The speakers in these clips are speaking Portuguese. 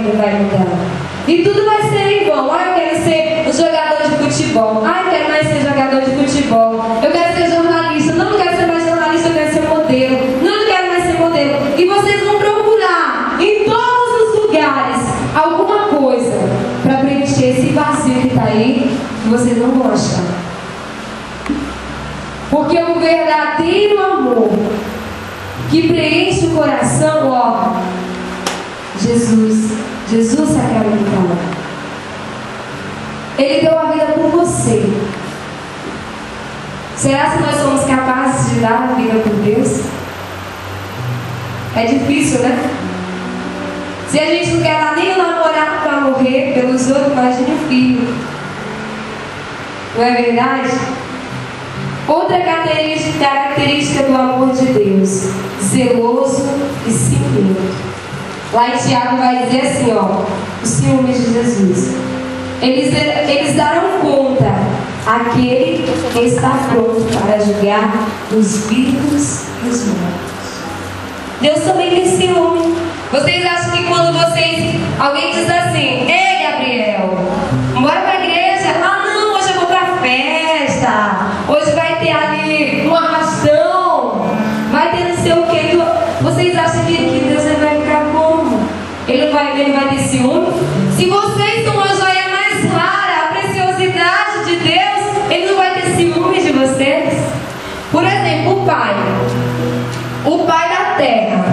vai mudar. E tudo vai ser em vão. Ah, eu quero ser um jogador de futebol. Ah, eu quero mais ser jogador de futebol. Eu quero ser jornalista. Não, não quero ser mais jornalista, eu quero ser modelo. Não, não quero mais ser modelo. E vocês vão procurar em todos os lugares alguma coisa para preencher esse vazio que está aí, que vocês não vão achar. Porque o verdadeiro amor que preenche o coração, ó, Jesus sacramentado. Ele deu a vida por você. Será que nós somos capazes de dar a vida por Deus? É difícil, né? Se a gente não quer dar nem o namorado para morrer pelos outros, imagine o filho. Não é verdade? Outra característica do amor de Deus: zeloso e ciumento. Lá em Tiago vai dizer assim, ó, os ciúmes de Jesus. Eles darão conta àquele que está pronto para julgar os vivos e os mortos. Deus também tem ciúme. Vocês acham que quando alguém diz assim: ei, Gabriel, bora pra igreja? Ah, não, hoje eu vou pra festa. Hoje vai ter ali um arrastão. Vai ter não sei o que. Vocês acham que Deus vai ficar como? Ele não vai ter ciúme? Se vocês são a joia mais rara, a preciosidade de Deus, Ele não vai ter ciúme de vocês? Por exemplo, o pai da terra.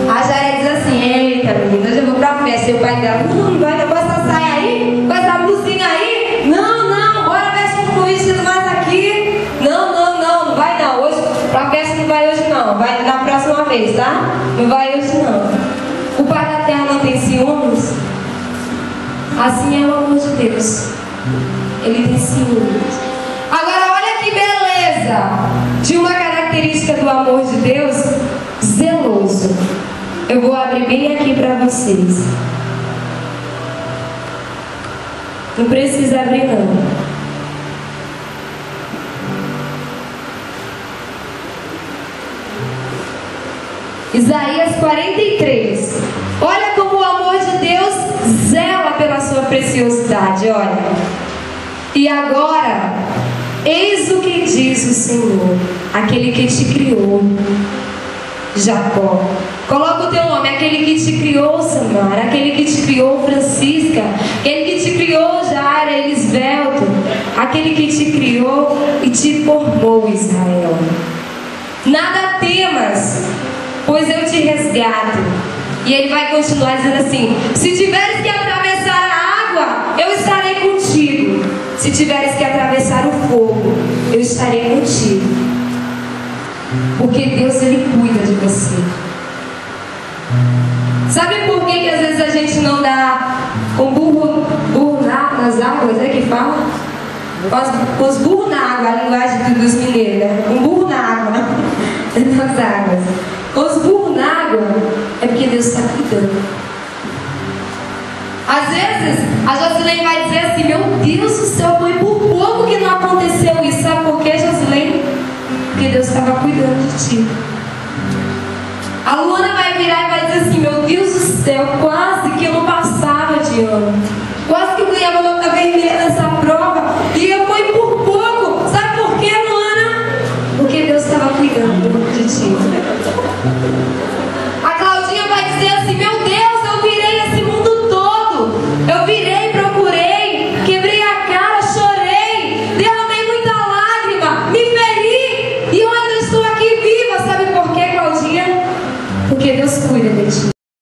A Jair diz assim: eita, menina, hoje eu vou pra festa. E o pai dela: não vai, com essa saia aí, com essa blusinha aí. Não, bora veste um vestido mais aqui. Não vai não. Hoje, pra festa não vai hoje não. Vai na próxima vez, tá? Não vai hoje não. O pai da terra não tem ciúmes? Assim é o amor de Deus. Ele tem ciúmes. Agora olha que beleza de uma característica do amor de Deus: zeloso. Eu vou abrir bem aqui para vocês. Não precisa abrir não. Isaías 43. Olha como o amor de Deus zela pela sua preciosidade. Olha. E agora, eis o que diz o Senhor, aquele que te criou, Jacó. Coloca o teu nome: aquele que te criou, Samara, aquele que te criou, Francisca, aquele que te criou, Jaira, Elisvelto, aquele que te criou e te formou, Israel. Nada temas, pois eu te resgato. E ele vai continuar dizendo assim: se tiveres que atravessar a água, eu estarei contigo. Se tiveres que atravessar o fogo, eu estarei contigo. Porque Deus, Ele cuida de você. Sabe por que às vezes a gente não dá com burro nas águas, né, que fala? Os burros na água, a linguagem dos mineiros, né? Um burro na água, nas águas. Os burros na água é porque Deus está cuidando. Às vezes a Josilene vai dizer assim: meu Deus do céu, foi por pouco que não aconteceu isso. Sabe por quê, Josilene? Porque Deus estava cuidando de ti. A Luana vai virar e vai dizer assim: meu Deus do céu, quase que eu não passava de ano.